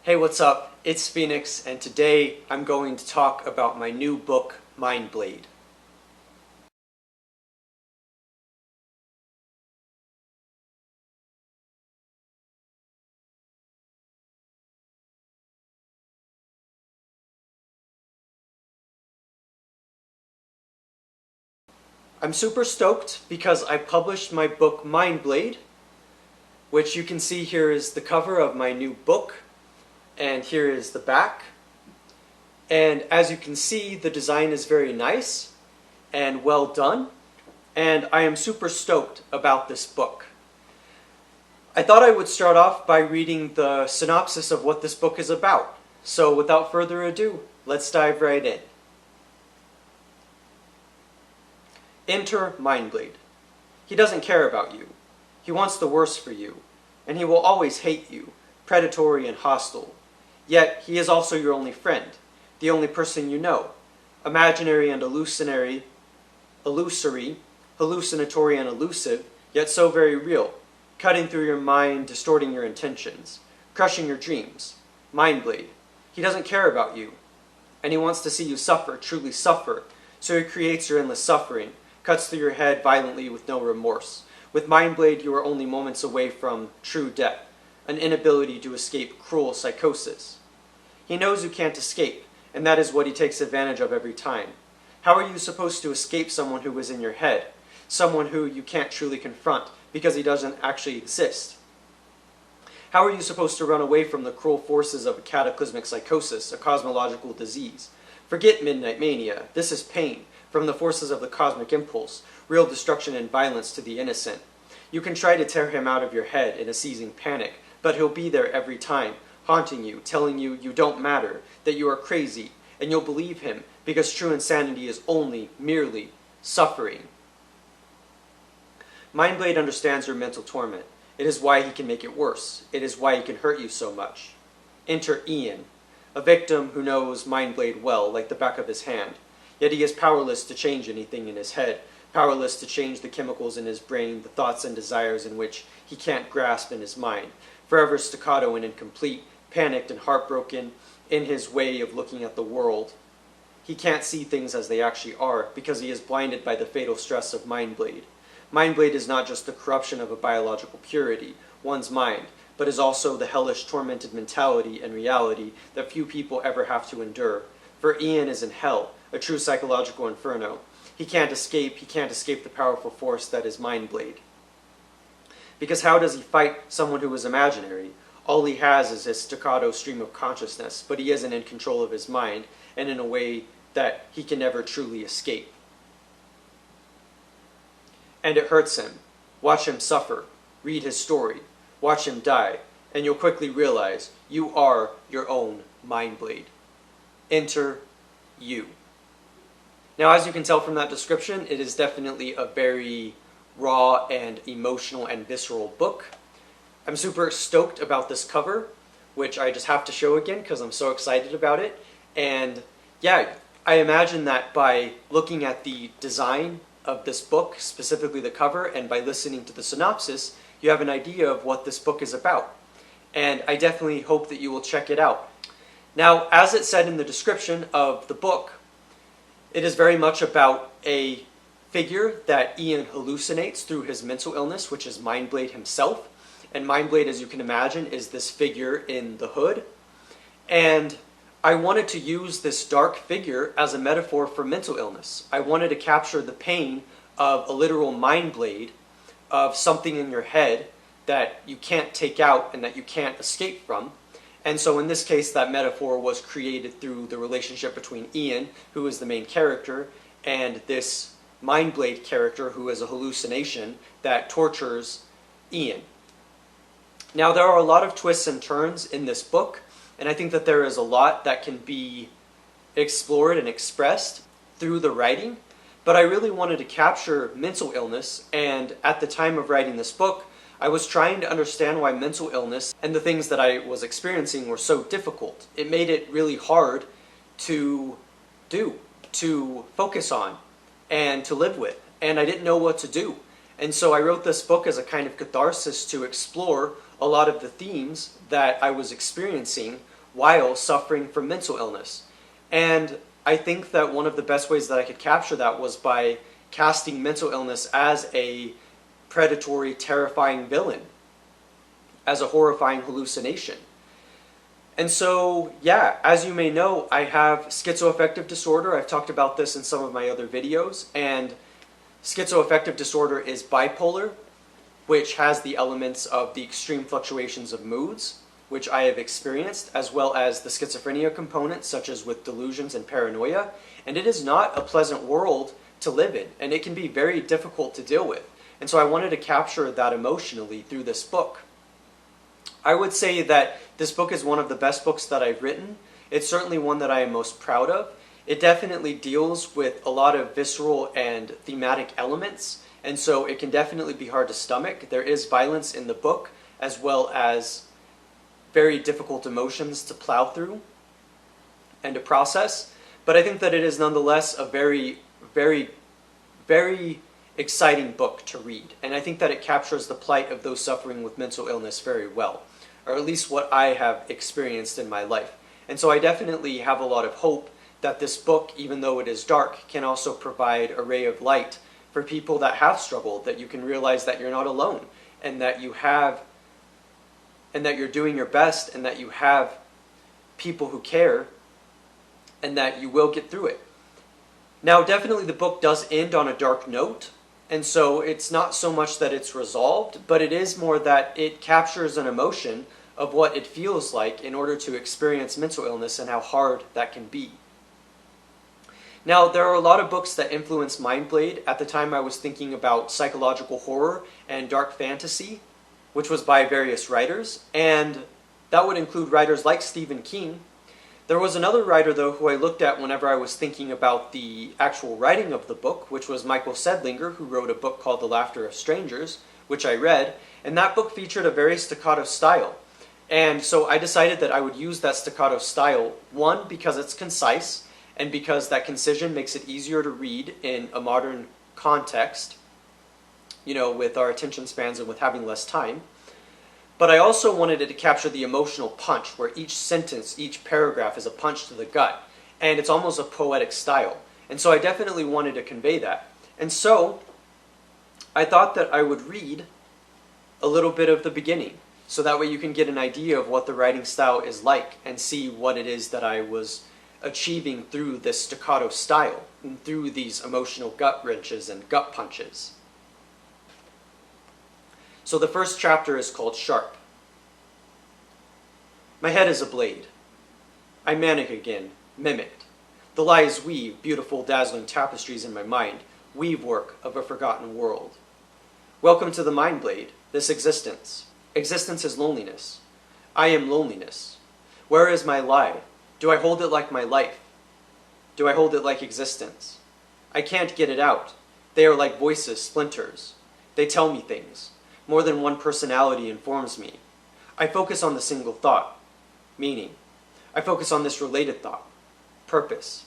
Hey, what's up? It's Phoenix, and today I'm going to talk about my new book, Mind Blade. I'm super stoked because I published my book, Mind Blade, which you can see here is the cover of my new book, and here is the back. And as you can see, the design is very nice and well done, and I am super stoked about this book. I thought I would start off by reading the synopsis of what this book is about. So without further ado, let's dive right in. Enter Mindblade. He doesn't care about you. He wants the worst for you, and he will always hate you, predatory and hostile. Yet he is also your only friend, the only person you know, imaginary and illusory, hallucinatory and elusive, yet so very real, cutting through your mind, distorting your intentions, crushing your dreams. Mindblade. He doesn't care about you, and he wants to see you suffer, truly suffer, so he creates your endless suffering, cuts through your head violently with no remorse. With Mindblade, you are only moments away from true death, an inability to escape cruel psychosis. He knows you can't escape, and that is what he takes advantage of every time. How are you supposed to escape someone who is in your head, someone who you can't truly confront because he doesn't actually exist? How are you supposed to run away from the cruel forces of a cataclysmic psychosis, a cosmological disease? Forget Midnight Mania. This is pain from the forces of the cosmic impulse, real destruction and violence to the innocent. You can try to tear him out of your head in a seizing panic, but he'll be there every time, haunting you, telling you you don't matter, that you are crazy, and you'll believe him because true insanity is only, merely, suffering. Mindblade understands your mental torment. It is why he can make it worse. It is why he can hurt you so much. Enter Ian, a victim who knows Mindblade well, like the back of his hand. Yet he is powerless to change anything in his head, powerless to change the chemicals in his brain, the thoughts and desires in which he can't grasp in his mind. Forever staccato and incomplete, panicked and heartbroken in his way of looking at the world. He can't see things as they actually are because he is blinded by the fatal stress of Mindblade. Mindblade is not just the corruption of a biological purity, one's mind, but is also the hellish tormented mentality and reality that few people ever have to endure. For Ian is in hell, a true psychological inferno. He can't escape the powerful force that is Mindblade. Because how does he fight someone who is imaginary? All he has is his staccato stream of consciousness, but he isn't in control of his mind, and in a way that he can never truly escape. And it hurts him. Watch him suffer. Read his story. Watch him die, and you'll quickly realize you are your own Mindblade. Enter you. Now, as you can tell from that description, it is definitely a very raw and emotional and visceral book. I'm super stoked about this cover, which I just have to show again because I'm so excited about it. And yeah, I imagine that by looking at the design of this book, specifically the cover, and by listening to the synopsis, you have an idea of what this book is about. And I definitely hope that you will check it out. Now, as it said in the description of the book, it is very much about a figure that Ian hallucinates through his mental illness, which is Mindblade himself. And Mindblade, as you can imagine, is this figure in the hood. And I wanted to use this dark figure as a metaphor for mental illness. I wanted to capture the pain of a literal Mindblade, of something in your head that you can't take out and that you can't escape from. And so in this case, that metaphor was created through the relationship between Ian, who is the main character, and this Mindblade character, who is a hallucination that tortures Ian. Now, there are a lot of twists and turns in this book, and I think that there is a lot that can be explored and expressed through the writing, but I really wanted to capture mental illness, and at the time of writing this book, I was trying to understand why mental illness and the things that I was experiencing were so difficult. It made it really hard to do, to focus on, and to live with, and I didn't know what to do. And so I wrote this book as a kind of catharsis to explore a lot of the themes that I was experiencing while suffering from mental illness. And I think that one of the best ways that I could capture that was by casting mental illness as a predatory, terrifying villain, as a horrifying hallucination. And so, yeah, as you may know, I have schizoaffective disorder. I've talked about this in some of my other videos. And schizoaffective disorder is bipolar, which has the elements of the extreme fluctuations of moods, which I have experienced, as well as the schizophrenia components, such as with delusions and paranoia. And it is not a pleasant world to live in, and it can be very difficult to deal with. And so I wanted to capture that emotionally through this book. I would say that this book is one of the best books that I've written. It's certainly one that I am most proud of. It definitely deals with a lot of visceral and thematic elements, and so it can definitely be hard to stomach. There is violence in the book, as well as very difficult emotions to plow through and to process. But I think that it is nonetheless a very, very, very exciting book to read. And I think that it captures the plight of those suffering with mental illness very well, or at least what I have experienced in my life. And so I definitely have a lot of hope that this book, even though it is dark, can also provide a ray of light for people that have struggled, that you can realize that you're not alone, and that you have, and that you're doing your best, and that you have people who care, and that you will get through it. Now, definitely the book does end on a dark note, and so it's not so much that it's resolved, but it is more that it captures an emotion of what it feels like in order to experience mental illness and how hard that can be. Now, there are a lot of books that influenced Mindblade. At the time, I was thinking about psychological horror and dark fantasy, which was by various writers, and that would include writers like Stephen King. There was another writer, though, who I looked at whenever I was thinking about the actual writing of the book, which was Michael Sedlinger, who wrote a book called The Laughter of Strangers, which I read, and that book featured a very staccato style. And so I decided that I would use that staccato style, one, because it's concise, and because that concision makes it easier to read in a modern context, you know, with our attention spans and with having less time. But I also wanted it to capture the emotional punch, where each sentence, each paragraph is a punch to the gut, and it's almost a poetic style. And so I definitely wanted to convey that. And so I thought that I would read a little bit of the beginning, so that way you can get an idea of what the writing style is like and see what it is that I was achieving through this staccato style and through these emotional gut wrenches and gut punches. So the first chapter is called Sharp. My head is a blade. I manic again, mimicked. The lies weave beautiful, dazzling tapestries in my mind, weave work of a forgotten world. Welcome to the mind blade, this existence. Existence is loneliness. I am loneliness. Where is my lie? Do I hold it like my life? Do I hold it like existence? I can't get it out. They are like voices, splinters. They tell me things. More than one personality informs me. I focus on the single thought, meaning. I focus on this related thought, purpose.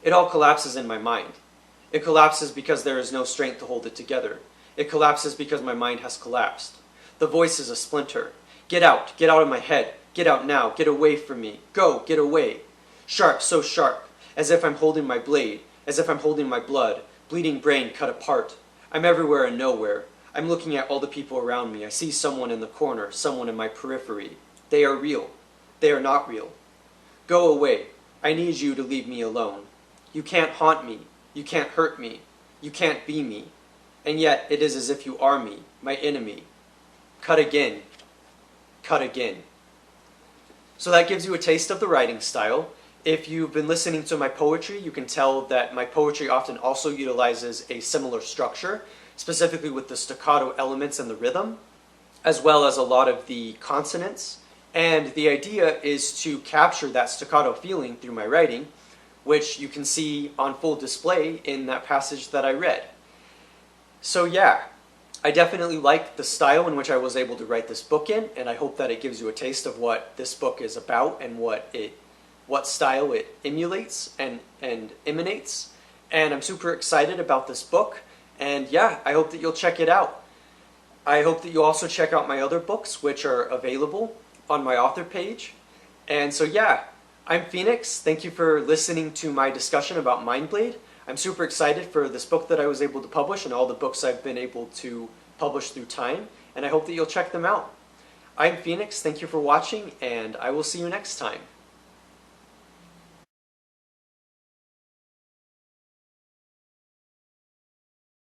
It all collapses in my mind. It collapses because there is no strength to hold it together. It collapses because my mind has collapsed. The voice is a splinter. Get out of my head. Get out now, get away from me. Go, get away. Sharp, so sharp, as if I'm holding my blade, as if I'm holding my blood, bleeding brain cut apart. I'm everywhere and nowhere. I'm looking at all the people around me. I see someone in the corner, someone in my periphery. They are real. They are not real. Go away. I need you to leave me alone. You can't haunt me. You can't hurt me. You can't be me. And yet it is as if you are me, my enemy. Cut again. Cut again. So that gives you a taste of the writing style. If you've been listening to my poetry, you can tell that my poetry often also utilizes a similar structure, specifically with the staccato elements and the rhythm, as well as a lot of the consonants. And the idea is to capture that staccato feeling through my writing, which you can see on full display in that passage that I read. So yeah, I definitely like the style in which I was able to write this book in, and I hope that it gives you a taste of what this book is about and what style it emulates and emanates. And I'm super excited about this book, and yeah, I hope that you'll check it out. I hope that you also check out my other books, which are available, on my author page. And so yeah, I'm Phoenix. Thank you for listening to my discussion about Mindblade. I'm super excited for this book that I was able to publish and all the books I've been able to publish through time, and I hope that you'll check them out. I'm Phoenix, thank you for watching, and I will see you next time.